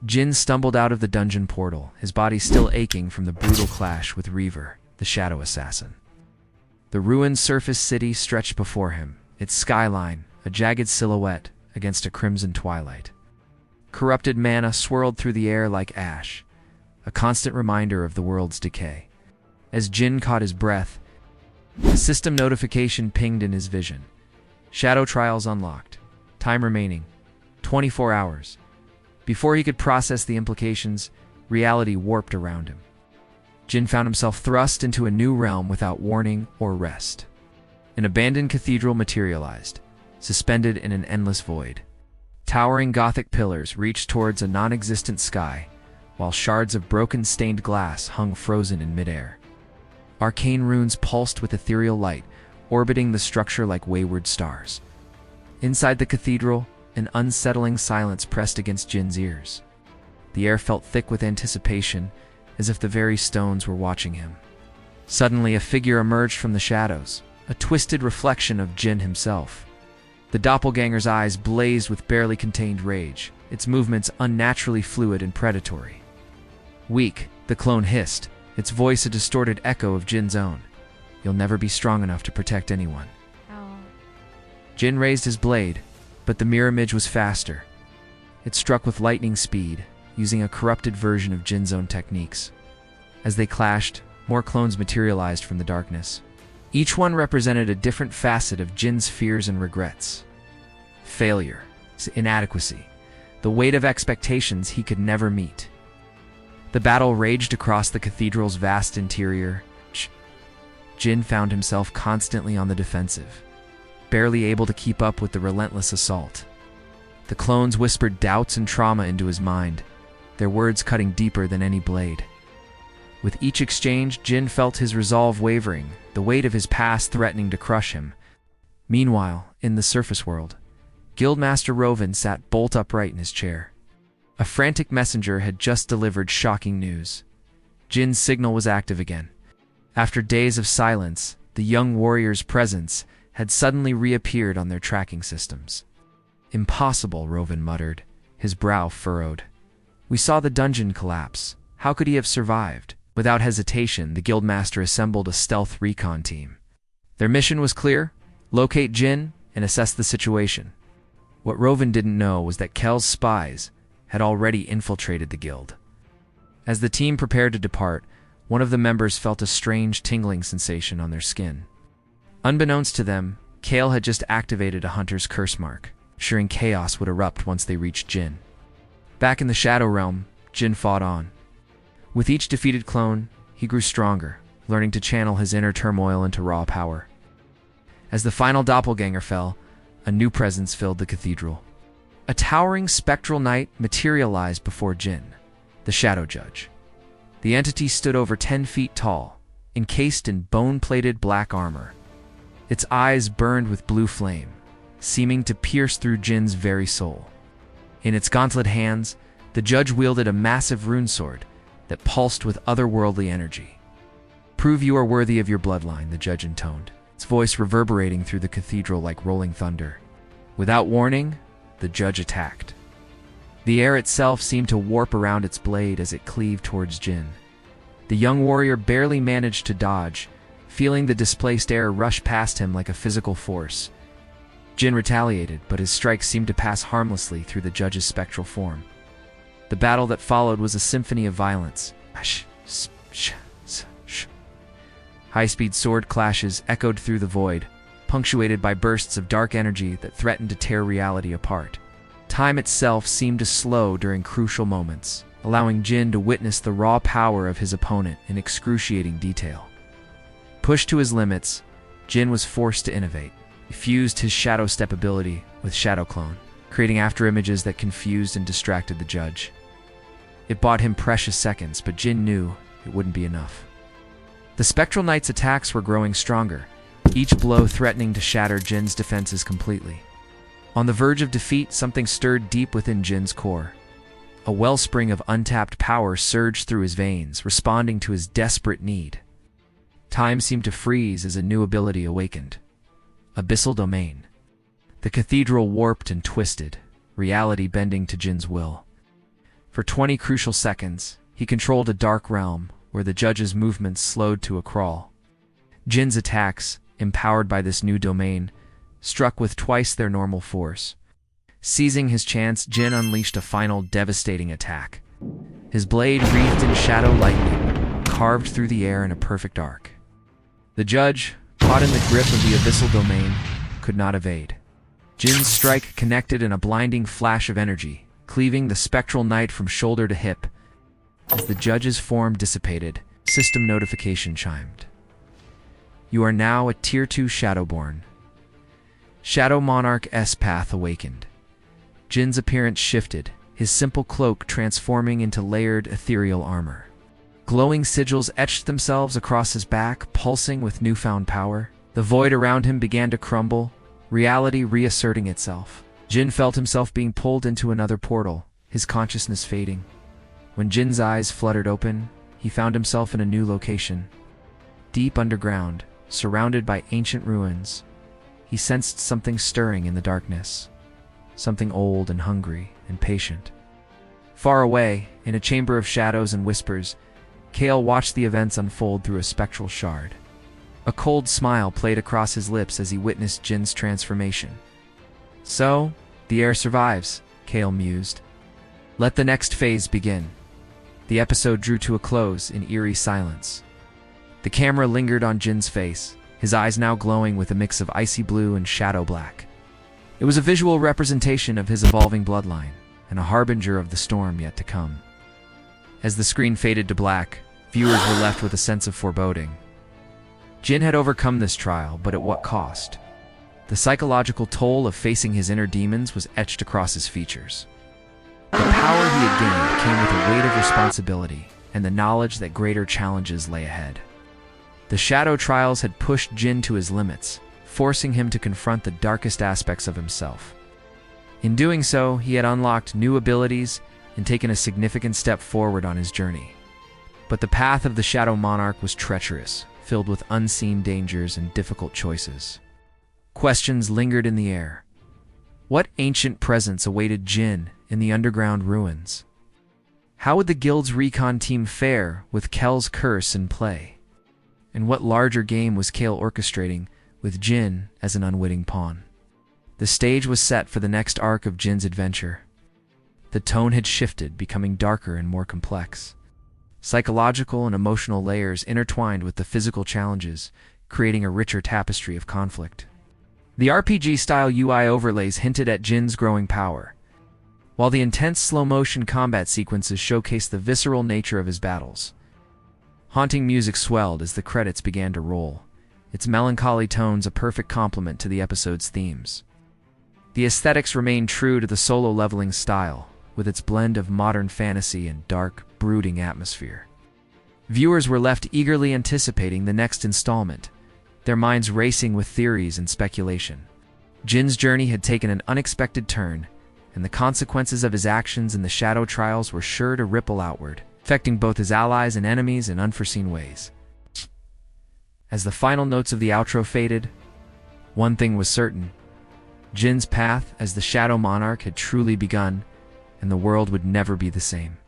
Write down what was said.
Jin stumbled out of the dungeon portal, his body still aching from the brutal clash with Reaver, the shadow assassin. The ruined surface city stretched before him, its skyline a jagged silhouette against a crimson twilight. Corrupted mana swirled through the air like ash, a constant reminder of the world's decay. As Jin caught his breath, a system notification pinged in his vision. Shadow trials unlocked. Time remaining 24 hours. Before he could process the implications, reality warped around him. Jin found himself thrust into a new realm without warning or rest. An abandoned cathedral materialized, suspended in an endless void. Towering Gothic pillars reached towards a non-existent sky, while shards of broken stained glass hung frozen in midair. Arcane runes pulsed with ethereal light, orbiting the structure like wayward stars. Inside the cathedral, an unsettling silence pressed against Jin's ears. The air felt thick with anticipation, as if the very stones were watching him. Suddenly, a figure emerged from the shadows, a twisted reflection of Jin himself. The doppelganger's eyes blazed with barely contained rage, its movements unnaturally fluid and predatory. Weak, the clone hissed, its voice a distorted echo of Jin's own. "You'll never be strong enough to protect anyone." Oh. Jin raised his blade, but the mirror image was faster. It struck with lightning speed, using a corrupted version of Jin's own techniques. As they clashed, more clones materialized from the darkness. Each one represented a different facet of Jin's fears and regrets. Failure, inadequacy, the weight of expectations he could never meet. The battle raged across the cathedral's vast interior. Jin found himself constantly on the defensive, barely able to keep up with the relentless assault. The clones whispered doubts and trauma into his mind, their words cutting deeper than any blade. With each exchange, Jin felt his resolve wavering, the weight of his past threatening to crush him. Meanwhile, in the surface world, Guildmaster Rovan sat bolt upright in his chair. A frantic messenger had just delivered shocking news. Jin's signal was active again. After days of silence, the young warrior's presence had suddenly reappeared on their tracking systems. "Impossible," Rovan muttered, his brow furrowed. "We saw the dungeon collapse. How could he have survived?" Without hesitation, the Guildmaster assembled a stealth recon team. Their mission was clear: locate Jin and assess the situation. What Rovan didn't know was that Kel's spies had already infiltrated the guild. As the team prepared to depart, one of the members felt a strange tingling sensation on their skin. Unbeknownst to them, Kale had just activated a hunter's curse mark, ensuring chaos would erupt once they reached Jin. Back in the Shadow Realm, Jin fought on. With each defeated clone, he grew stronger, learning to channel his inner turmoil into raw power. As the final doppelganger fell, a new presence filled the cathedral. A towering spectral knight materialized before Jin, the Shadow Judge. The entity stood over 10 feet tall, encased in bone-plated black armor. Its eyes burned with blue flame, seeming to pierce through Jin's very soul. In its gauntlet hands, the judge wielded a massive rune sword that pulsed with otherworldly energy. "Prove you are worthy of your bloodline," the judge intoned, its voice reverberating through the cathedral like rolling thunder. Without warning, the judge attacked. The air itself seemed to warp around its blade as it cleaved towards Jin. The young warrior barely managed to dodge, feeling the displaced air rush past him like a physical force. Jin retaliated, but his strike seemed to pass harmlessly through the judge's spectral form. The battle that followed was a symphony of violence. High-speed sword clashes echoed through the void, punctuated by bursts of dark energy that threatened to tear reality apart. Time itself seemed to slow during crucial moments, allowing Jin to witness the raw power of his opponent in excruciating detail. Pushed to his limits, Jin was forced to innovate. He fused his Shadow Step ability with Shadow Clone, creating afterimages that confused and distracted the judge. It bought him precious seconds, but Jin knew it wouldn't be enough. The Spectral Knight's attacks were growing stronger, each blow threatening to shatter Jin's defenses completely. On the verge of defeat, something stirred deep within Jin's core. A wellspring of untapped power surged through his veins, responding to his desperate need. Time seemed to freeze as a new ability awakened. Abyssal Domain. The cathedral warped and twisted, reality bending to Jin's will. For 20 crucial seconds, he controlled a dark realm where the judge's movements slowed to a crawl. Jin's attacks, empowered by this new domain, struck with twice their normal force. Seizing his chance, Jin unleashed a final devastating attack. His blade, wreathed in shadow lightning, carved through the air in a perfect arc. The judge, caught in the grip of the abyssal domain, could not evade. Jin's strike connected in a blinding flash of energy, cleaving the spectral knight from shoulder to hip. As the judge's form dissipated, system notification chimed. You are now a Tier 2 Shadowborn. Shadow Monarch's path awakened. Jin's appearance shifted, his simple cloak transforming into layered ethereal armor. Glowing sigils etched themselves across his back, pulsing with newfound power. The void around him began to crumble, reality reasserting itself. Jin felt himself being pulled into another portal, his consciousness fading. When Jin's eyes fluttered open, he found himself in a new location. Deep underground, surrounded by ancient ruins, he sensed something stirring in the darkness. Something old and hungry and patient. Far away, in a chamber of shadows and whispers, Kale watched the events unfold through a spectral shard. A cold smile played across his lips as he witnessed Jin's transformation. So, the heir survives, Kale mused. Let the next phase begin. The episode drew to a close in eerie silence. The camera lingered on Jin's face, his eyes now glowing with a mix of icy blue and shadow black. It was a visual representation of his evolving bloodline, and a harbinger of the storm yet to come. As the screen faded to black, viewers were left with a sense of foreboding. Jin had overcome this trial, but at what cost? The psychological toll of facing his inner demons was etched across his features. The power he had gained came with a weight of responsibility and the knowledge that greater challenges lay ahead. The shadow trials had pushed Jin to his limits, forcing him to confront the darkest aspects of himself. In doing so, he had unlocked new abilities and taken a significant step forward on his journey. But the path of the Shadow Monarch was treacherous, filled with unseen dangers and difficult choices. Questions lingered in the air. What ancient presence awaited Jin in the underground ruins? How would the guild's recon team fare with Kel's curse in play? And what larger game was Kale orchestrating, with Jin as an unwitting pawn? The stage was set for the next arc of Jin's adventure. The tone had shifted, becoming darker and more complex. Psychological and emotional layers intertwined with the physical challenges, creating a richer tapestry of conflict. The RPG-style UI overlays hinted at Jin's growing power, while the intense slow-motion combat sequences showcased the visceral nature of his battles. Haunting music swelled as the credits began to roll, its melancholy tones a perfect complement to the episode's themes. The aesthetics remained true to the solo-leveling style, with its blend of modern fantasy and dark, brooding atmosphere. Viewers were left eagerly anticipating the next installment, their minds racing with theories and speculation. Jin's journey had taken an unexpected turn, and the consequences of his actions in the Shadow Trials were sure to ripple outward, affecting both his allies and enemies in unforeseen ways. As the final notes of the outro faded, one thing was certain. Jin's path as the Shadow Monarch had truly begun, and the world would never be the same.